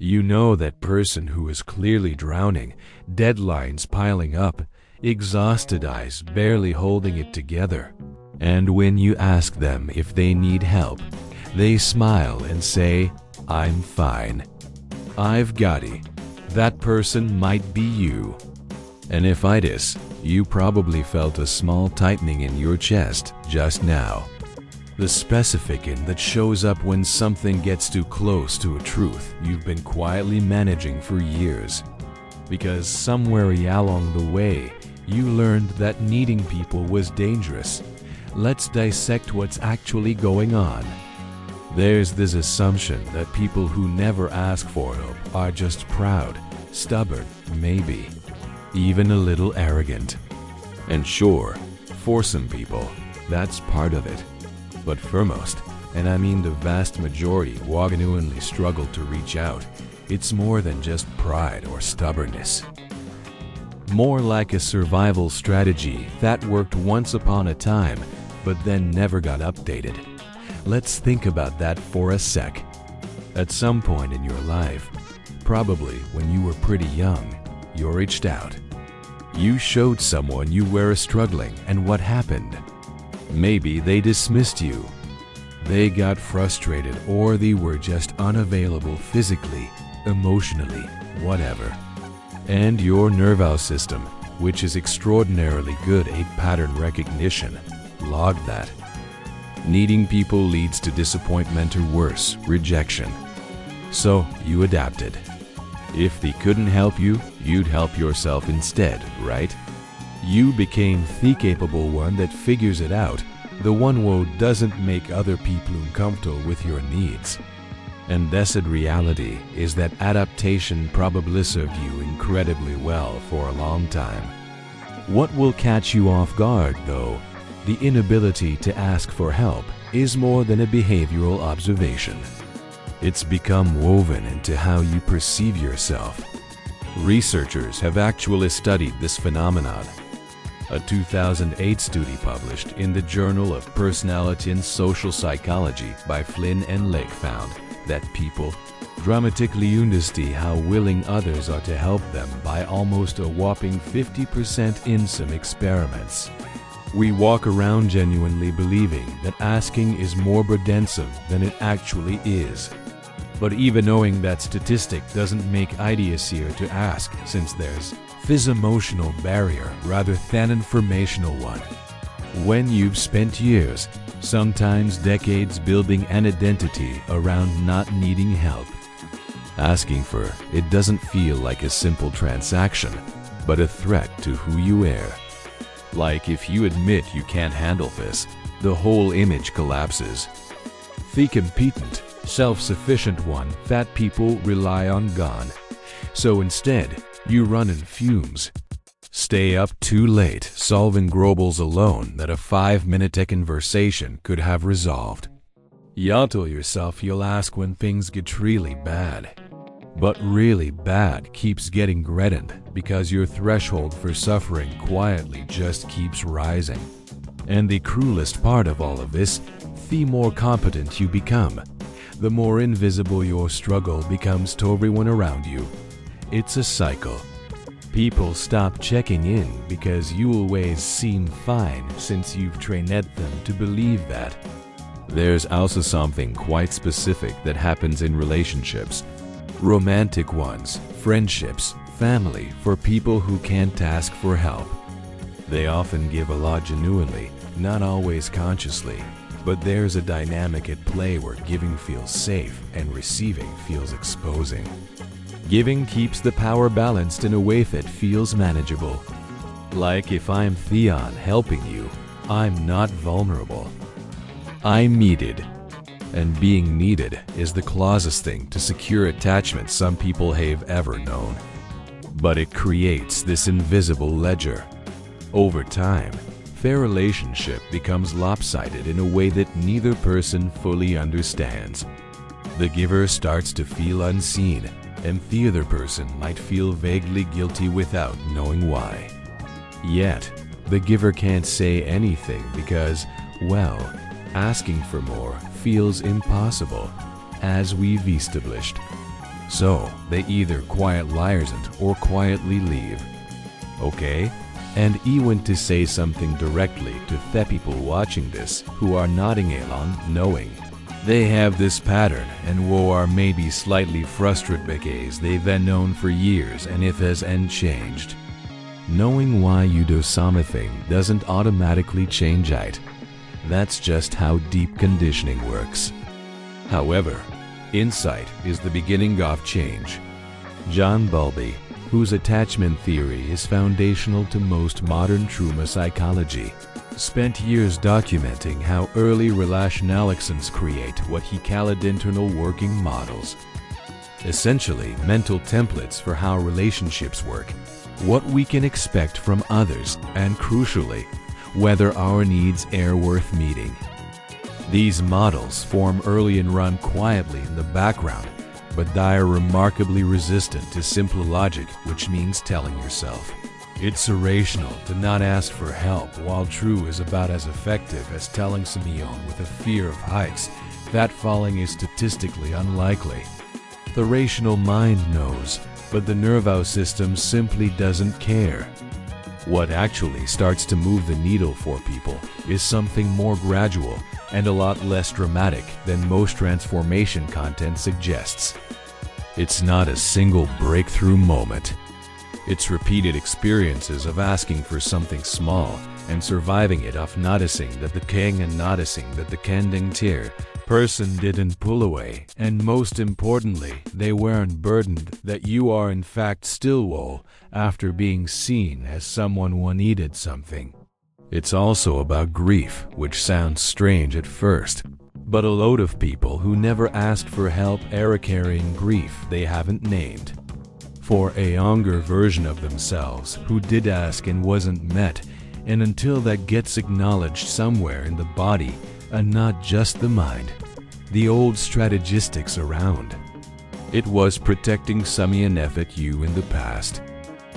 You know that person who is clearly drowning, deadlines piling up, exhausted eyes barely holding it together. And when you ask them if they need help, they smile and say, "I'm fine. I've got it." That person might be you. And if it is, you probably felt a small tightening in your chest just now. The specific in that shows up when something gets too close to a truth you've been quietly managing for years. Because somewhere along the way, you learned that needing people was dangerous. Let's dissect what's actually going on. There's this assumption that people who never ask for help are just proud, stubborn, maybe even a little arrogant. And sure, for some people, that's part of it. But for most, and I mean the vast majority, who genuinely struggle to reach out, it's more than just pride or stubbornness. More like a survival strategy that worked once upon a time, but then never got updated. Let's think about that for a sec. At some point in your life, probably when you were pretty young, you reached out. You showed someone you were struggling, and what happened? Maybe they dismissed you. They got frustrated, or they were just unavailable physically, emotionally, whatever. And your nervous system, which is extraordinarily good at pattern recognition, logged that. Needing people leads to disappointment or worse, rejection. So you adapted. If they couldn't help you, you'd help yourself instead, right? You became the capable one that figures it out, the one who doesn't make other people uncomfortable with your needs. And the sad reality is that adaptation probably served you incredibly well for a long time. What will catch you off guard, though, the inability to ask for help, is more than a behavioral observation. It's become woven into how you perceive yourself. Researchers have actually studied this phenomenon. A 2008 study published in the Journal of Personality and Social Psychology by Flynn and Lake found that people dramatically understand how willing others are to help them by almost a whopping 50% in some experiments. We walk around genuinely believing that asking is more burdensome than it actually is. But even knowing that statistic doesn't make it easier to ask, since there's this emotional barrier rather than informational one. When you've spent years, sometimes decades, building an identity around not needing help, asking for it doesn't feel like a simple transaction, but a threat to who you are. Like if you admit you can't handle this, the whole image collapses. The competent, self-sufficient one that people rely on gone. So instead, you run in fumes. Stay up too late solving grumbles alone that a 5-minute conversation could have resolved. You tell yourself you'll ask when things get really bad. But really bad keeps getting threatened because your threshold for suffering quietly just keeps rising. And the cruelest part of all of this, the more competent you become, the more invisible your struggle becomes to everyone around you. It's a cycle. People stop checking in because you always seem fine since you've trained them to believe that. There's also something quite specific that happens in relationships. Romantic ones, friendships, family, for people who can't ask for help. They often give a lot genuinely, not always consciously, but there's a dynamic at play where giving feels safe and receiving feels exposing. Giving keeps the power balanced in a way that feels manageable. Like if I'm Theon helping you, I'm not vulnerable. I'm needed. And being needed is the closest thing to secure attachment some people have ever known. But it creates this invisible ledger. Over time, their relationship becomes lopsided in a way that neither person fully understands. The giver starts to feel unseen, and the other person might feel vaguely guilty without knowing why. Yet, the giver can't say anything because, well, asking for more feels impossible, as we've established. So they either quiet liars or quietly leave. Okay? And he went to say something directly to the people watching this who are nodding along, knowing they have this pattern and who are maybe slightly frustrated because they've been known for years and it hasn't changed. Knowing why you do something doesn't automatically change it. That's just how deep conditioning works. However, insight is the beginning of change. John Bowlby, whose attachment theory is foundational to most modern trauma psychology, spent years documenting how early relational actions create what he called internal working models. Essentially, mental templates for how relationships work, what we can expect from others, and crucially, whether our needs are worth meeting. These models form early and run quietly in the background, but they are remarkably resistant to simple logic, which means telling yourself it's irrational to not ask for help, while true is about as effective as telling someone with a fear of heights that falling is statistically unlikely. The rational mind knows, but the nervous system simply doesn't care. What actually starts to move the needle for people is something more gradual and a lot less dramatic than most transformation content suggests. It's not a single breakthrough moment. It's repeated experiences of asking for something small and surviving it off noticing that the king and noticing that the kending tier person didn't pull away, and most importantly, they weren't burdened that you are in fact still whole after being seen as someone who needed something. It's also about grief, which sounds strange at first, but a load of people who never asked for help are carrying grief they haven't named. For a younger version of themselves who did ask and wasn't met, and until that gets acknowledged somewhere in the body and not just the mind, the old strategistics around. It was protecting someone at you in the past,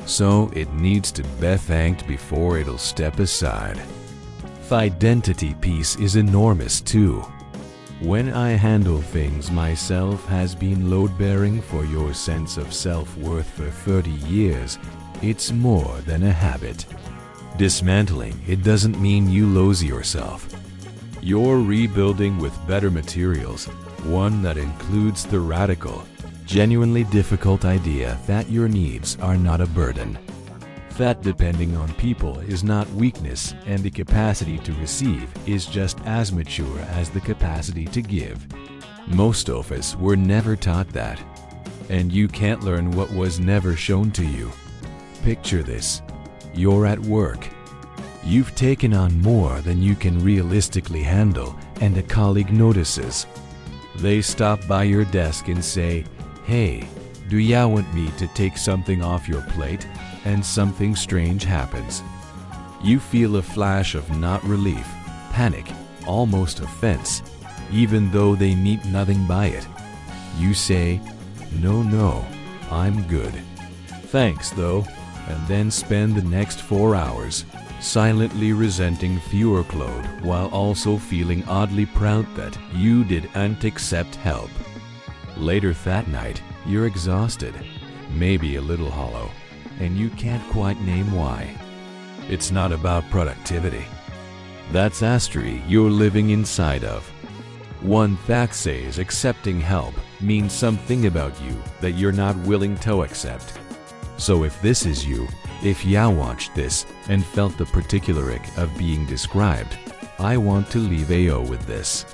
so it needs to be thanked before it'll step aside. The identity piece is enormous too. When I handle things myself has been load-bearing for your sense of self-worth for 30 years, it's more than a habit. Dismantling it doesn't mean you lose yourself. You're rebuilding with better materials, one that includes the radical, genuinely difficult idea that your needs are not a burden. That depending on people is not weakness, and the capacity to receive is just as mature as the capacity to give. Most of us were never taught that, and you can't learn what was never shown to you. Picture this. You're at work. You've taken on more than you can realistically handle, and a colleague notices. They stop by your desk and say, "Hey, do ya want me to take something off your plate?" And something strange happens. You feel a flash of not relief, panic, almost offense, even though they mean nothing by it. You say, "No, I'm good. Thanks though," and then spend the next 4 hours silently resenting the workload while also feeling oddly proud that you didn't accept help. Later that night, you're exhausted, maybe a little hollow, and you can't quite name why. It's not about productivity. That's astery you're living inside of. One fact says accepting help means something about you that you're not willing to accept. So if this is you, if ya watched this and felt the particularic of being described, I want to leave AO with this.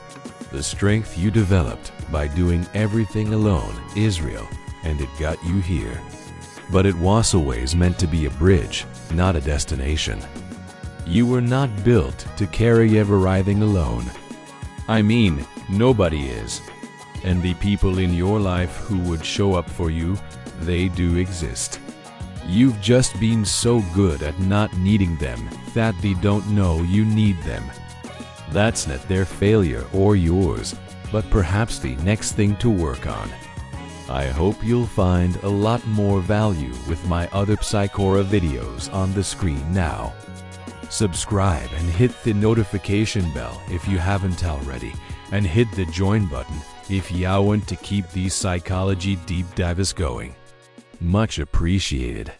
The strength you developed by doing everything alone is real, and it got you here. But it was always meant to be a bridge, not a destination. You were not built to carry everything alone. I mean, nobody is. And the people in your life who would show up for you, they do exist. You've just been so good at not needing them that they don't know you need them. That's not their failure or yours, but perhaps the next thing to work on. I hope you'll find a lot more value with my other Psychora videos on the screen now. Subscribe and hit the notification bell if you haven't already, and hit the join button if ya want to keep these psychology deep dives going. Much appreciated.